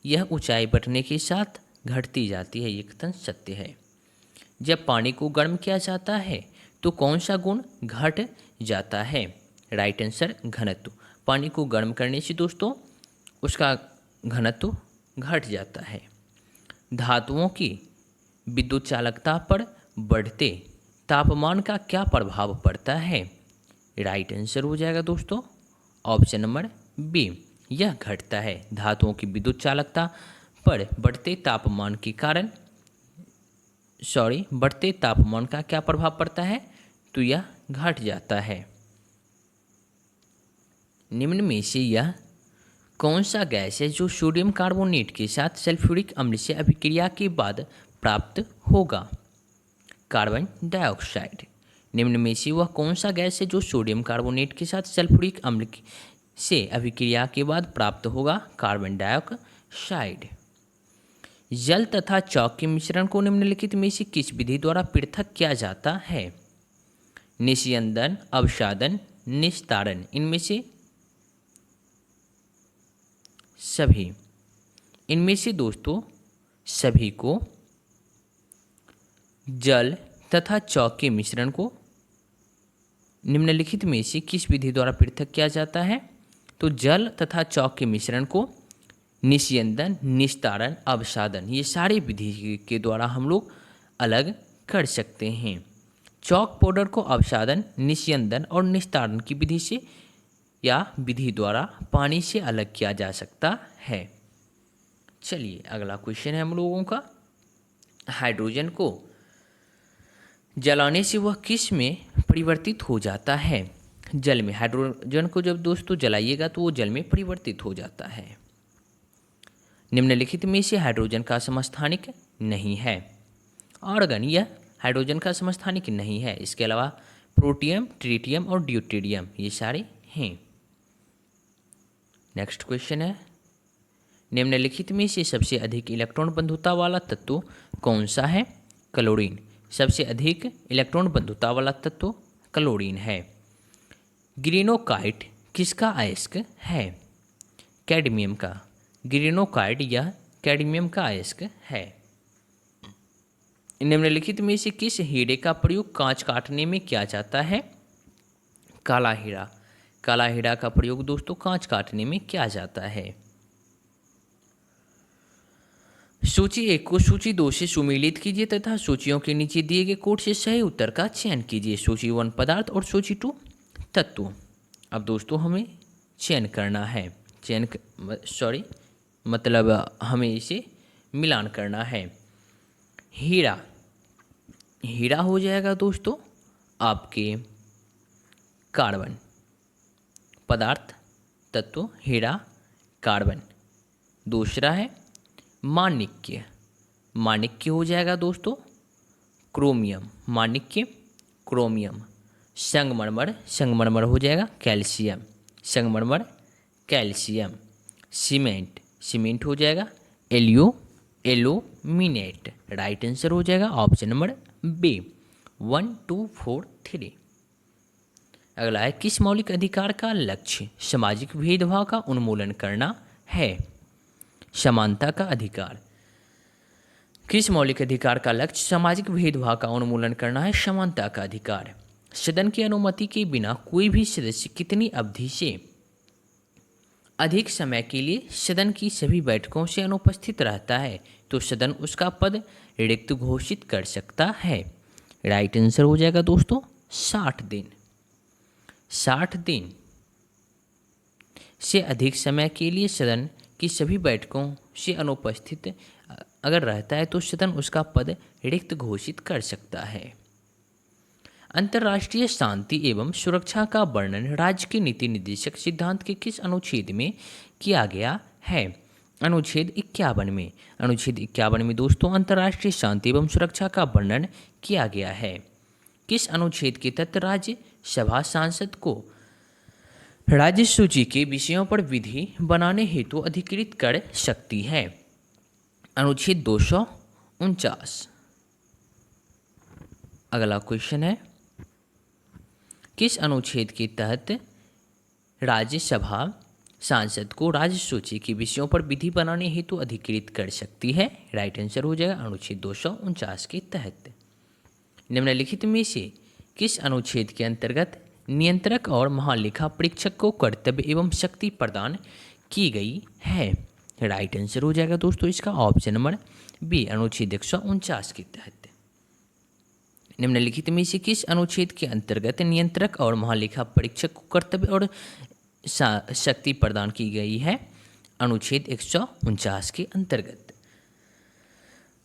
यह ऊंचाई बढ़ने के साथ घटती जाती है। ये कथन सत्य है। जब पानी को गर्म किया जाता है तो कौन सा गुण घट जाता है? राइट आंसर घनत्व। पानी को गर्म करने से दोस्तों उसका घनत्व घट जाता है। धातुओं की विद्युत चालकता पर बढ़ते तापमान का क्या प्रभाव पड़ता है? राइट आंसर हो जाएगा दोस्तों ऑप्शन नंबर बी, यह घटता है। धातुओं की विद्युत चालकता पर बढ़ते तापमान के कारण बढ़ते तापमान का क्या प्रभाव पड़ता है? तो यह घट जाता है। निम्न में से यह कौन सा गैस है जो सोडियम कार्बोनेट के साथ सल्फ्यूरिक अम्ल से अभिक्रिया के बाद प्राप्त होगा? Carbon dioxide. निम्न में से वह कौन सा गैस है जो सोडियम कार्बोनेट के साथ सल्फ्यूरिक अम्ल से अभिक्रिया के बाद प्राप्त होगा? Carbon dioxide. साइड। जल तथा चौक के मिश्रण को निम्नलिखित में से किस विधि द्वारा पृथक किया जाता है? निस्यंदन, अवसादन, निस्तारण। इनमें से सभी, इनमें से दोस्तों सभी को जल तथा चौक के मिश्रण को निम्नलिखित में से किस विधि द्वारा पृथक किया जाता है? तो जल तथा चौक के मिश्रण को निस्यंदन, निस्तारण, अवसादन, ये सारी विधि के द्वारा हम लोग अलग कर सकते हैं। चौक पाउडर को अवसादन, निस्यंदन और निस्तारण की विधि से या विधि द्वारा पानी से अलग किया जा सकता है। चलिए अगला क्वेश्चन है हम लोगों का, हाइड्रोजन को जलाने से वह किस में परिवर्तित हो जाता है? जल में। हाइड्रोजन को जब दोस्तों जलाइएगा तो वो जल में परिवर्तित हो जाता है। निम्नलिखित में से हाइड्रोजन का समस्थानिक नहीं है। आर्गन यह हाइड्रोजन का समस्थानिक नहीं है। इसके अलावा प्रोटियम, ट्रिटियम और ड्यूटेरियम ये सारे हैं। नेक्स्ट क्वेश्चन है, निम्नलिखित में से सबसे अधिक इलेक्ट्रॉन बंधुता वाला तत्व कौन सा है? क्लोरीन। सबसे अधिक इलेक्ट्रॉन बंधुता वाला तत्व क्लोरीन है। ग्रीनोकाइट किसका अयस्क है? कैडमियम का। ग्रीनोकाइट यह कैडमियम का अयस्क है। निम्नलिखित में से किस हीरे का प्रयोग कांच काटने में किया जाता है? काला हीरा। काला हीरा का प्रयोग दोस्तों कांच काटने में किया जाता है। सूची 1 को सूची 2 से सुमेलित कीजिए तथा सूचियों के नीचे दिए गए कोड से सही उत्तर का चयन कीजिए। सूची 1 पदार्थ और सूची 2 तत्व। अब दोस्तों हमें चयन करना है, मतलब हमें इसे मिलान करना है। हीरा, हीरा हो जाएगा दोस्तों आपके कार्बन। पदार्थ तत्व हीरा कार्बन। दूसरा है माणिक्य, माणिक्य हो जाएगा दोस्तों क्रोमियम। माणिक्य क्रोमियम। संगमरमर, संगमरमर हो जाएगा कैल्शियम। संगमरमर कैल्शियम। सीमेंट, सीमेंट हो जाएगा एल्यूमिनेट। राइट आंसर हो जाएगा ऑप्शन नंबर बी 1 2 4 3। अगला है, किस मौलिक अधिकार का लक्ष्य सामाजिक भेदभाव का उन्मूलन करना है? समानता का अधिकार। किस मौलिक अधिकार का लक्ष्य सामाजिक भेदभाव का उन्मूलन करना है? समानता का अधिकार। सदन की अनुमति के बिना कोई भी सदस्य कितनी अवधि से अधिक समय के लिए सदन की सभी बैठकों से अनुपस्थित रहता है तो सदन उसका पद रिक्त घोषित कर सकता है? राइट आंसर हो जाएगा दोस्तों 60 दिन। 60 दिन से अधिक समय के लिए सदन की सभी बैठकों से अनुपस्थित अगर रहता है तो सदन उसका पद रिक्त घोषित कर सकता है। अंतर्राष्ट्रीय शांति एवं सुरक्षा का वर्णन राज्य के नीति निर्देशक सिद्धांत के किस अनुच्छेद में किया गया है? अनुच्छेद 51 में। अनुच्छेद 51 में दोस्तों अंतर्राष्ट्रीय शांति एवं सुरक्षा का वर्णन किया गया है। किस अनुच्छेद के तहत राज्य सभा सांसद को राज्य सूची के विषयों पर विधि बनाने हेतु अधिकृत कर सकती है? अनुच्छेद 249। अगला क्वेश्चन है, किस अनुच्छेद के तहत राज्यसभा सांसद को राज्य सूची के विषयों पर विधि बनाने हेतु अधिकृत कर सकती है? राइट आंसर हो जाएगा अनुच्छेद 249 के तहत। निम्नलिखित में से किस अनुच्छेद के अंतर्गत नियंत्रक और महालेखा परीक्षक को कर्तव्य एवं शक्ति प्रदान की गई है? राइट आंसर हो जाएगा दोस्तों इसका ऑप्शन नंबर बी अनुच्छेद 149 के तहत। निम्नलिखित में से किस अनुच्छेद के अंतर्गत नियंत्रक और महालेखा परीक्षक को कर्तव्य और शक्ति प्रदान की गई है? अनुच्छेद 149 के अंतर्गत।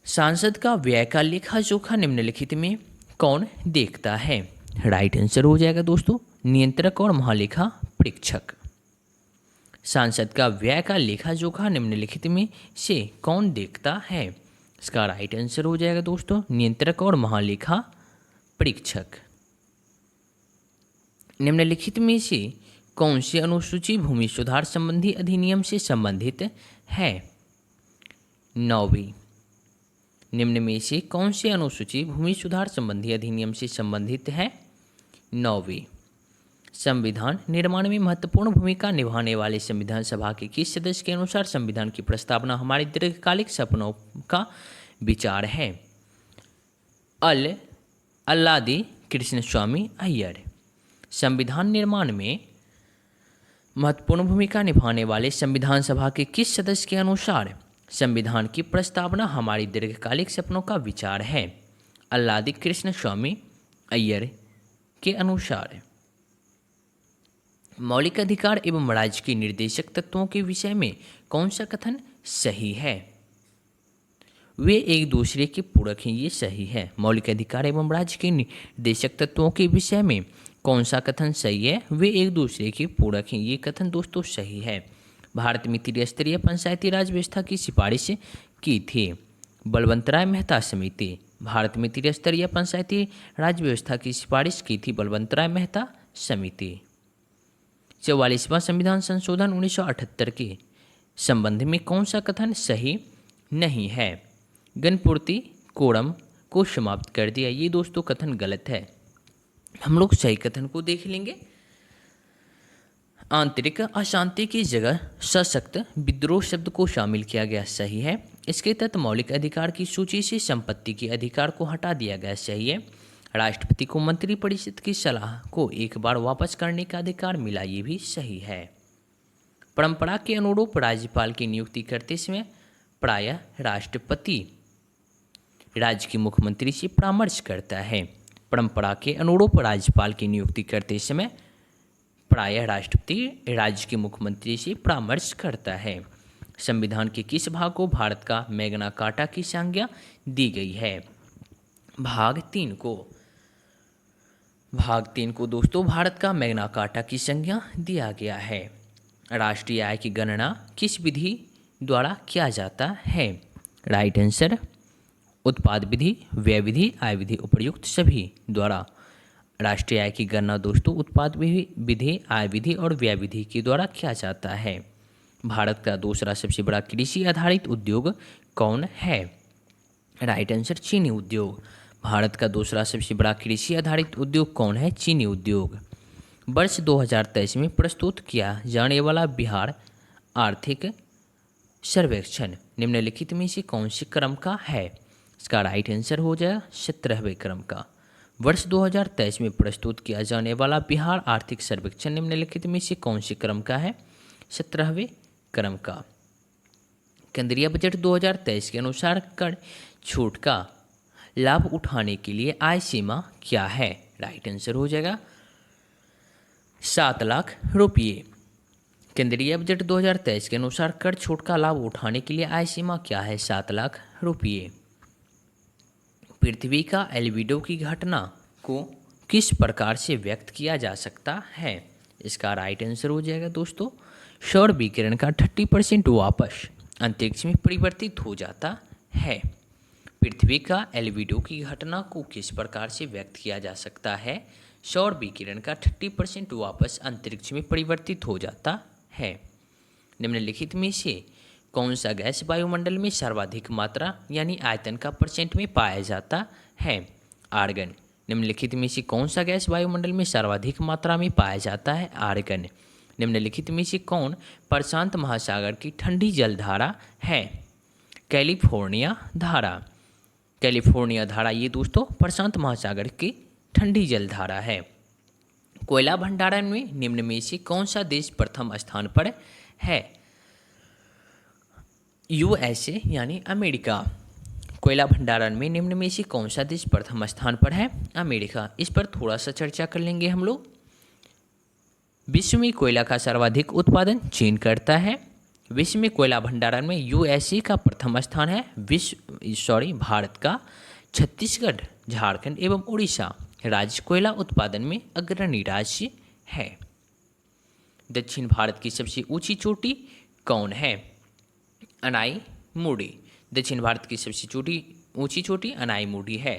सांसद का व्यय का लेखा जोखा निम्नलिखित में कौन देखता है? राइट आंसर हो जाएगा दोस्तों नियंत्रक और महालेखा परीक्षक। सांसद का व्यय का लेखा जोखा निम्नलिखित में से कौन देखता है? इसका राइट आंसर हो जाएगा दोस्तों नियंत्रक और महालेखा परीक्षक। निम्नलिखित में से कौन सी अनुसूची भूमि सुधार संबंधी अधिनियम से संबंधित है? 9वीं। निम्न में से कौन सी अनुसूची भूमि सुधार संबंधी अधिनियम से संबंधित है? 9वीं। संविधान निर्माण में महत्वपूर्ण भूमिका निभाने वाले संविधान सभा के किस सदस्य के अनुसार संविधान की प्रस्तावना हमारे दीर्घकालिक सपनों का विचार है? अल्लादी कृष्णस्वामी अय्यर। संविधान निर्माण में महत्वपूर्ण भूमिका निभाने वाले संविधान सभा के किस सदस्य के अनुसार संविधान की प्रस्तावना हमारी दीर्घकालिक सपनों का विचार है? अल्लादी कृष्णस्वामी अय्यर के अनुसार। मौलिक अधिकार एवं राज्य के निर्देशक तत्वों के विषय में कौन सा कथन सही है? वे एक दूसरे के पूरक हैं, ये सही है। मौलिक अधिकार एवं राज्य के निर्देशक तत्वों के विषय में कौन सा कथन सही है? वे एक दूसरे के पूरक हैं, ये कथन दोस्तों सही है। भारत में त्रिस्तरीय पंचायती राज व्यवस्था की सिफारिश की थी बलवंतराय मेहता समिति। भारत में त्रिस्तरीय पंचायती राज व्यवस्था की सिफारिश की थी बलवंतराय मेहता समिति। 44वां संविधान संशोधन 1978 के संबंध में कौन सा कथन सही नहीं है? गणपूर्ति कोड़म को समाप्त कर दिया, ये दोस्तों कथन गलत है। हम लोग सही कथन को देख लेंगे। आंतरिक अशांति की जगह सशक्त विद्रोह शब्द को शामिल किया गया, सही है। इसके तहत मौलिक अधिकार की सूची से संपत्ति के अधिकार को हटा दिया गया, सही है। राष्ट्रपति को मंत्रिपरिषद की सलाह को एक बार वापस करने का अधिकार मिला, ये भी सही है। परंपरा के अनुरूप राज्यपाल की नियुक्ति करते समय प्रायः राष्ट्रपति राज्य के मुख्यमंत्री से परामर्श करता है। परंपरा के अनुरूप राज्यपाल की नियुक्ति करते समय प्रायः राष्ट्रपति राज्य के मुख्यमंत्री से परामर्श करता है। संविधान के किस भाग को भारत का मैग्ना कार्टा की संज्ञा दी गई है? भाग 3 को। भाग 3 को दोस्तों भारत का मैग्ना कार्टा की संज्ञा दिया गया है। राष्ट्रीय आय की गणना किस विधि द्वारा किया जाता है? राइट आंसर उत्पाद विधि, व्यय विधि, आय विधि, उपर्युक्त सभी द्वारा। राष्ट्रीय आय की गणना दोस्तों उत्पाद विधि, आय विधि और व्यय विधि के द्वारा किया जाता है। भारत का दूसरा सबसे बड़ा कृषि आधारित उद्योग कौन है? राइट आंसर चीनी उद्योग। भारत का दूसरा सबसे बड़ा कृषि आधारित उद्योग कौन है? चीनी उद्योग। वर्ष 2023 में प्रस्तुत किया जाने वाला बिहार आर्थिक सर्वेक्षण निम्नलिखित में से कौन से क्रम का है? इसका राइट आंसर हो जाएगा 17वें क्रम का। वर्ष 2023 में प्रस्तुत किया जाने वाला बिहार आर्थिक सर्वेक्षण निम्नलिखित में से कौन से क्रम का है? 17वें क्रम का। केंद्रीय बजट 2023 के अनुसार कर छूट का लाभ उठाने के लिए आय सीमा क्या है? राइट आंसर हो जाएगा 7 लाख रुपये। केंद्रीय बजट 2023 के अनुसार कर छूट का लाभ उठाने के लिए आय सीमा क्या है? 7 लाख रुपये। पृथ्वी का एल्बिडो की घटना को किस प्रकार से व्यक्त किया जा सकता है? इसका राइट आंसर हो जाएगा दोस्तों सौर विकिरण का 30% वापस अंतरिक्ष में परिवर्तित हो जाता है। पृथ्वी का एल्बिडो की घटना को किस प्रकार से व्यक्त किया जा सकता है? सौर विकिरण का 30% वापस अंतरिक्ष में परिवर्तित हो जाता है। निम्नलिखित में से कौन सा गैस वायुमंडल में सर्वाधिक मात्रा यानी आयतन का % में पाया जाता है? आर्गन। निम्नलिखित में से कौन सा गैस वायुमंडल में सर्वाधिक मात्रा में पाया जाता है? आर्गन। निम्नलिखित में से कौन प्रशांत महासागर की ठंडी जलधारा है? कैलिफोर्निया धारा। कैलिफोर्निया धारा ये दोस्तों प्रशांत महासागर की ठंडी जलधारा है। कोयला भंडारण में निम्न में से कौन सा देश प्रथम स्थान पर है? USA यानी अमेरिका। कोयला भंडारण में निम्न में से कौन सा देश प्रथम स्थान पर है? अमेरिका। इस पर थोड़ा सा चर्चा कर लेंगे हम लोग। विश्व में कोयला का सर्वाधिक उत्पादन चीन करता है। विश्व में कोयला भंडारण में USA का प्रथम स्थान है। भारत का छत्तीसगढ़, झारखंड एवं उड़ीसा राज्य कोयला उत्पादन में अग्रणी राज्य है। दक्षिण भारत की सबसे ऊंची चोटी कौन है? अनाईमुडी। दक्षिण भारत की सबसे ऊंची चोटी अनाईमुडी है।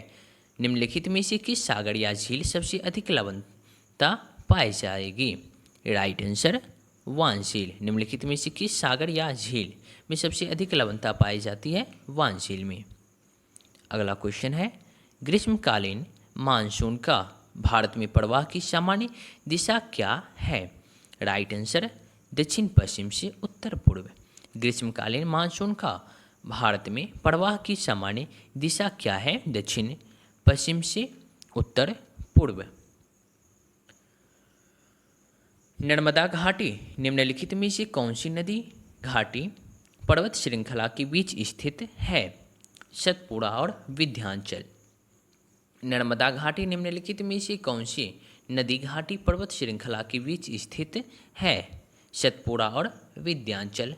निम्नलिखित में से किस सागर या झील सबसे अधिक लवणता पाई जाएगी? राइट आंसर वांशिल। निम्नलिखित में से किस सागर या झील में सबसे अधिक लवणता पाई जाती है? वांशिल में। अगला क्वेश्चन है, ग्रीष्मकालीन मानसून का भारत में प्रवाह की सामान्य दिशा क्या है? राइट आंसर, दक्षिण पश्चिम से उत्तर पूर्व। ग्रीष्मकालीन मानसून का भारत में प्रवाह की सामान्य दिशा क्या है? दक्षिण पश्चिम से उत्तर पूर्व। नर्मदा घाटी निम्नलिखित में से कौन सी नदी घाटी पर्वत श्रृंखला के बीच स्थित है? सतपुड़ा और विंध्याचल। नर्मदा घाटी निम्नलिखित में से कौन सी नदी घाटी पर्वत श्रृंखला के बीच स्थित है? सतपुड़ा और विंध्याचल।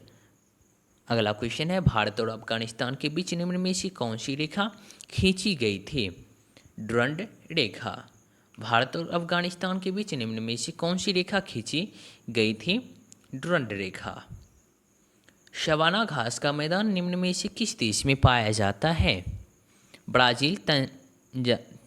अगला क्वेश्चन है, भारत और अफगानिस्तान के बीच निम्न में से कौन सी रेखा खींची गई थी? डुरंड रेखा। भारत और अफगानिस्तान के बीच निम्न में से कौन सी रेखा खींची गई थी? डुरंड रेखा। शवाना घास का मैदान निम्न में से किस देश में पाया जाता है? Brazil,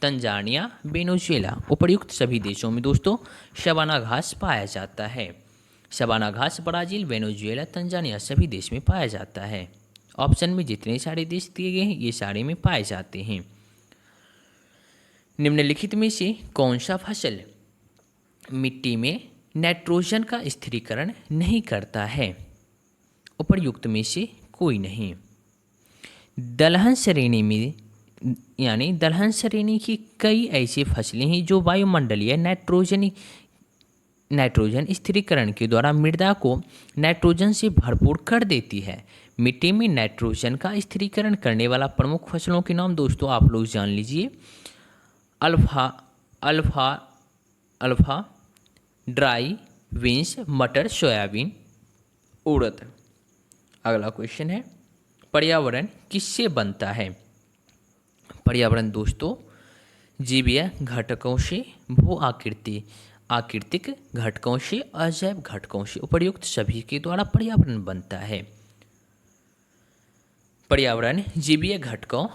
Tanzania, Venezuela. उपर्युक्त सभी देशों में दोस्तों शवाना घास पाया जाता है। शवाना घास ब्राज़ील, वेनेजुएला, तंजानिया सभी देश में पाया जाता है। ऑप्शन में जितने सारे देश दिए गए हैं ये सारे में पाए जाते हैं। निम्नलिखित में से कौन सा फसल मिट्टी में नाइट्रोजन का स्थिरीकरण नहीं करता है? उपर्युक्त में से कोई नहीं। दलहन श्रेणी में यानी दलहन श्रेणी की कई ऐसी फसलें हैं जो वायुमंडलीय नाइट्रोजन स्थिरीकरण के द्वारा मृदा को नाइट्रोजन से भरपूर कर देती है। मिट्टी में नाइट्रोजन का स्थिरीकरण करने वाला प्रमुख फसलों के नाम दोस्तों आप लोग जान लीजिए। अल्फा, ड्राई बीन्स, मटर, सोयाबीन, उड़द। अगला क्वेश्चन है, पर्यावरण किससे बनता है? पर्यावरण दोस्तों जीवीय घटकों से, भू आकृतिक घटकों से, अजैव घटकों से। उपर्युक्त सभी के द्वारा पर्यावरण बनता है। पर्यावरण जीवीय घटकों,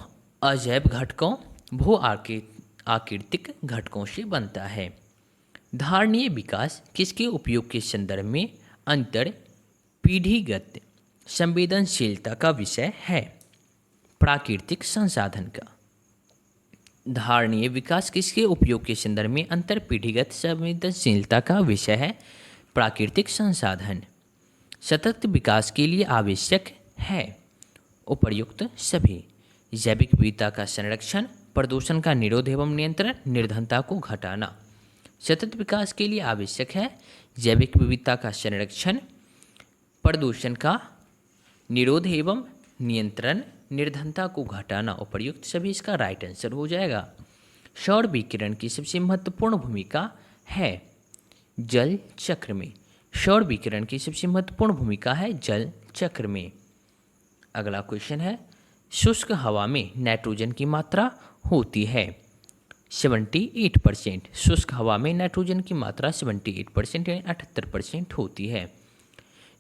अजैव घटकों, भू आकृतिक घटकों से बनता है। धारणीय विकास किसके उपयोग के संदर्भ में अंतर पीढ़ीगत संवेदनशीलता का विषय है? प्राकृतिक संसाधन का। धारणीय विकास किसके उपयोग के संदर्भ में अंतर पीढ़ीगत संवेदनशीलता का विषय है? प्राकृतिक संसाधन। सतत विकास के लिए आवश्यक है? उपर्युक्त सभी। जैविक विविधता का संरक्षण, प्रदूषण का निरोध एवं नियंत्रण, निर्धनता को घटाना। सतत विकास के लिए आवश्यक है जैविक विविधता का संरक्षण, प्रदूषण का निरोध एवं नियंत्रण, निर्धनता को घटाना। उपर्युक्त सभी इसका राइट आंसर हो जाएगा। सौर विकिरण की सबसे महत्वपूर्ण भूमिका है जल चक्र में। सौर विकिरण की सबसे महत्वपूर्ण भूमिका है जल चक्र में। अगला क्वेश्चन है, शुष्क हवा में नाइट्रोजन की मात्रा होती है 78%। शुष्क हवा में नाइट्रोजन की मात्रा 78% यानी 78% होती है।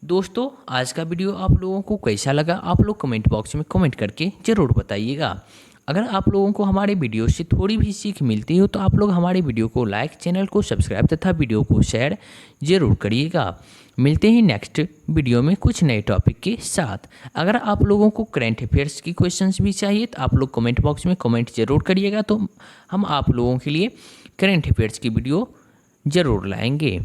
दोस्तों आज का वीडियो आप लोगों को कैसा लगा आप लोग कमेंट बॉक्स में कमेंट करके ज़रूर बताइएगा। अगर आप लोगों को हमारे वीडियो से थोड़ी भी सीख मिलती हो तो आप लोग हमारे वीडियो को लाइक, चैनल को सब्सक्राइब तथा वीडियो को शेयर ज़रूर करिएगा। मिलते हैं नेक्स्ट वीडियो में कुछ नए टॉपिक के साथ। अगर आप लोगों को करंट अफेयर्स की क्वेश्चंस भी चाहिए तो आप लोग कमेंट बॉक्स में कमेंट ज़रूर करिएगा, तो हम आप लोगों के लिए करंट अफेयर्स की वीडियो ज़रूर लाएंगे।